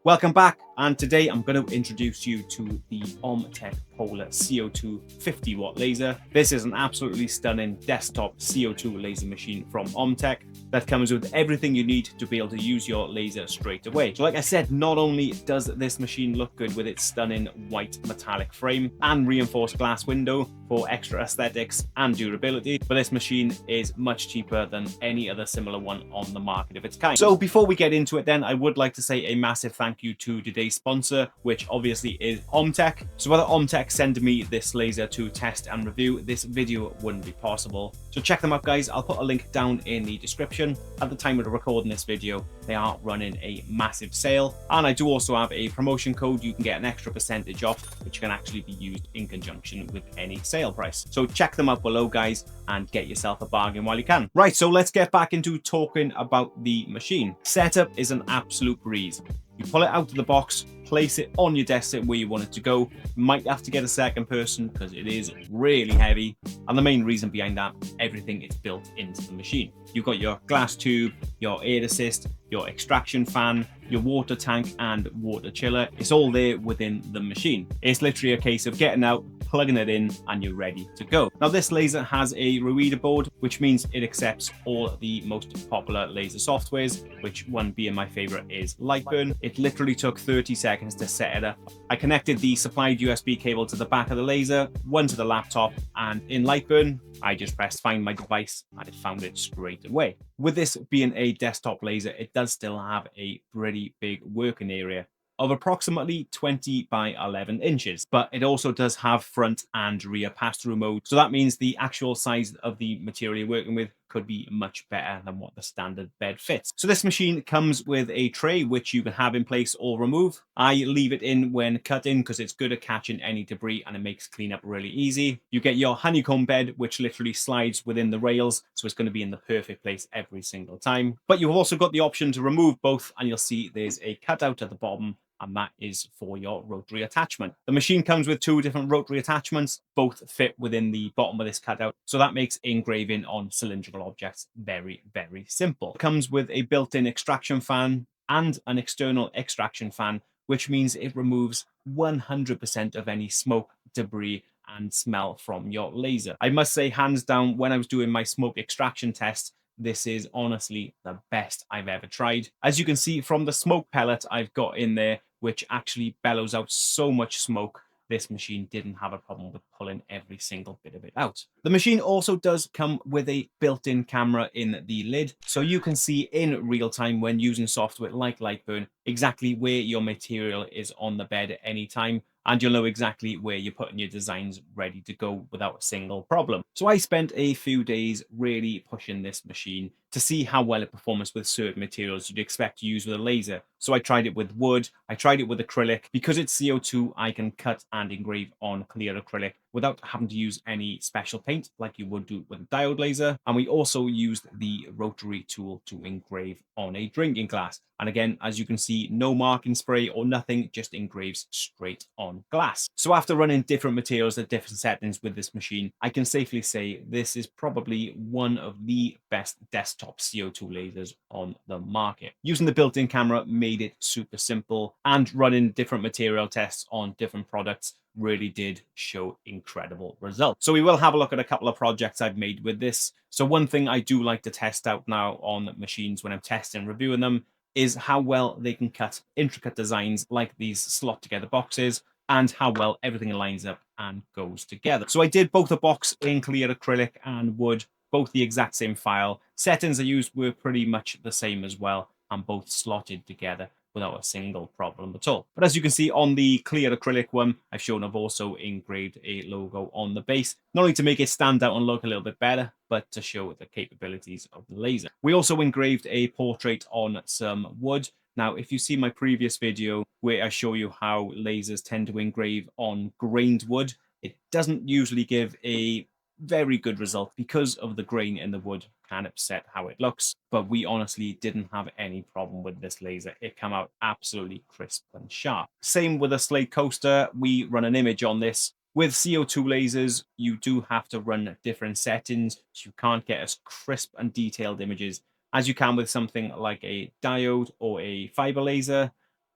Welcome back, and today I'm going to introduce you to the OMTech Polar CO2 50 watt laser. This is an absolutely stunning desktop CO2 laser machine from OMTech that comes with everything you need to be able to use your laser straight away. So like I said, not only does this machine look good with its stunning white metallic frame and reinforced glass window for extra aesthetics and durability, but this machine is much cheaper than any other similar one on the market of its kind. So before we get into it then, I would like to say a massive thank you to today's sponsor, which obviously is OMTech. So whether OMTech send me this laser to test and review, this video wouldn't be possible. So check them out, guys. I'll put a link down in the description. At the time of recording this video, they are running a massive sale, and I do also have a promotion code. You can get an extra percentage off, which can actually be used in conjunction with any sale price. So check them out below, guys, and get yourself a bargain while you can. Right, so let's get back into talking about the machine. Setup is an absolute breeze. You pull it out of the box, place it on your desk where you want it to go. You might have to get a second person because it is really heavy. And the main reason behind that, everything is built into the machine. You've got your glass tube, your air assist, your extraction fan, your water tank and water chiller. It's all there within the machine. It's literally a case of getting out, plugging it in, and you're ready to go. Now this laser has a reader board, which means it accepts all the most popular laser softwares, which one being my favorite is Lightburn. It literally took 30 seconds to set it up. I connected the supplied USB cable to the back of the laser, one to the laptop, and in Lightburn, I just pressed find my device and it found it straight away. With this being a desktop laser, it does still have a pretty big working area of approximately 20 by 11 inches, but it also does have front and rear pass-through mode. So that means the actual size of the material you're working with could be much better than what the standard bed fits. So this machine comes with a tray which you can have in place or remove. I leave it in when cutting because it's good at catching any debris and it makes cleanup really easy. You get your honeycomb bed, which literally slides within the rails, so it's going to be in the perfect place every single time. But you've also got the option to remove both, and you'll see there's a cutout at the bottom, and that is for your rotary attachment. The machine comes with two different rotary attachments, both fit within the bottom of this cutout, so that makes engraving on cylindrical objects very, very simple. It comes with a built-in extraction fan and an external extraction fan, which means it removes 100% of any smoke, debris, and smell from your laser. I must say, hands down, when I was doing my smoke extraction test, this is honestly the best I've ever tried. As you can see from the smoke pellet I've got in there, which actually bellows out so much smoke, this machine didn't have a problem with pulling every single bit of it out. The machine also does come with a built-in camera in the lid, so you can see in real time when using software like Lightburn exactly where your material is on the bed at any time, and you'll know exactly where you're putting your designs ready to go without a single problem. So I spent a few days really pushing this machine to see how well it performs with certain materials you'd expect to use with a laser. So I tried it with wood, I tried it with acrylic. Because it's CO2, I can cut and engrave on clear acrylic without having to use any special paint like you would do with a diode laser. And we also used the rotary tool to engrave on a drinking glass. And again, as you can see, no marking spray or nothing, just engraves straight on glass. So after running different materials at different settings with this machine, I can safely say this is probably one of the best desktop CO2 lasers on the market. Using the built-in camera made it super simple, and running different material tests on different products really did show incredible results. So we will have a look at a couple of projects I've made with this. So one thing I do like to test out now on machines when I'm testing and reviewing them is how well they can cut intricate designs like these slot together boxes, and how well everything lines up and goes together. So I did both a box in clear acrylic and wood, both the exact same file. Settings I used were pretty much the same as well, and both slotted together without a single problem at all. But as you can see on the clear acrylic one, I've shown I've also engraved a logo on the base, not only to make it stand out and look a little bit better, but to show the capabilities of the laser. We also engraved a portrait on some wood. Now, if you see my previous video where I show you how lasers tend to engrave on grained wood, it doesn't usually give a very good result because of the grain in the wood can upset how it looks. But we honestly didn't have any problem with this laser. It came out absolutely crisp and sharp. Same with a slate coaster. We run an image on this. With CO2 lasers, you do have to run different settings, so you can't get as crisp and detailed images as you can with something like a diode or a fiber laser.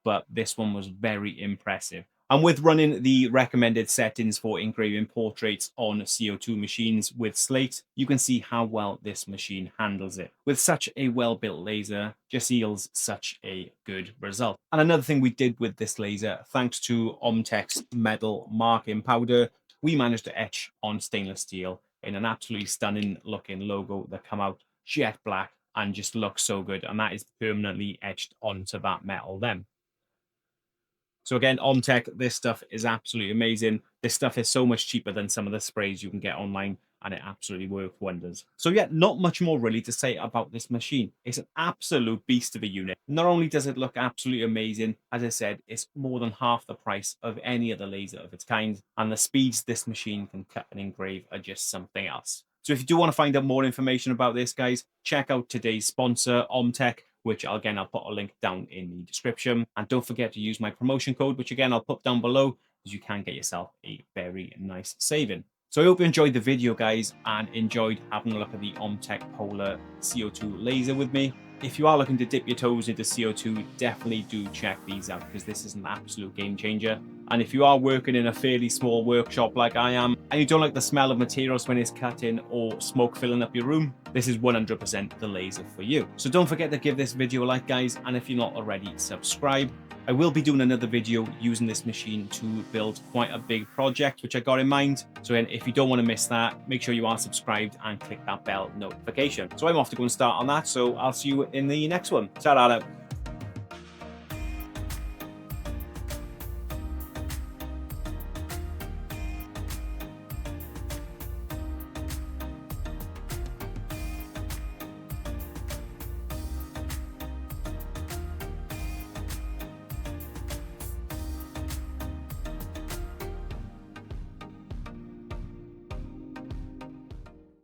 but this one was very impressive. And with running the recommended settings for engraving portraits on CO2 machines with slate, you can see how well this machine handles it. With such a well-built laser, just yields such a good result. And another thing we did with this laser, thanks to OMTech's metal marking powder, we managed to etch on stainless steel in an absolutely stunning looking logo that come out jet black and just looks so good. And that is permanently etched onto that metal then. So again, OMTech, this stuff is absolutely amazing. This stuff is so much cheaper than some of the sprays you can get online, and it absolutely works wonders. So yeah, not much more really to say about this machine. It's an absolute beast of a unit. Not only does it look absolutely amazing, as I said, it's more than half the price of any other laser of its kind, and the speeds this machine can cut and engrave are just something else. So if you do want to find out more information about this, guys, check out today's sponsor, OMTech, which again, I'll put a link down in the description. And don't forget to use my promotion code, which again, I'll put down below, because you can get yourself a very nice saving. So I hope you enjoyed the video, guys, and enjoyed having a look at the OMTech Polar CO2 laser with me. If you are looking to dip your toes into CO2, definitely do check these out, because this is an absolute game changer. And if you are working in a fairly small workshop like I am, and you don't like the smell of materials when it's cutting or smoke filling up your room, this is 100% the laser for you. So don't forget to give this video a like, guys, and if you're not already, subscribe. I will be doing another video using this machine to build quite a big project, which I got in mind. So if you don't want to miss that, make sure you are subscribed and click that bell notification. So I'm off to go and start on that. So I'll see you in the next one. Ta-da.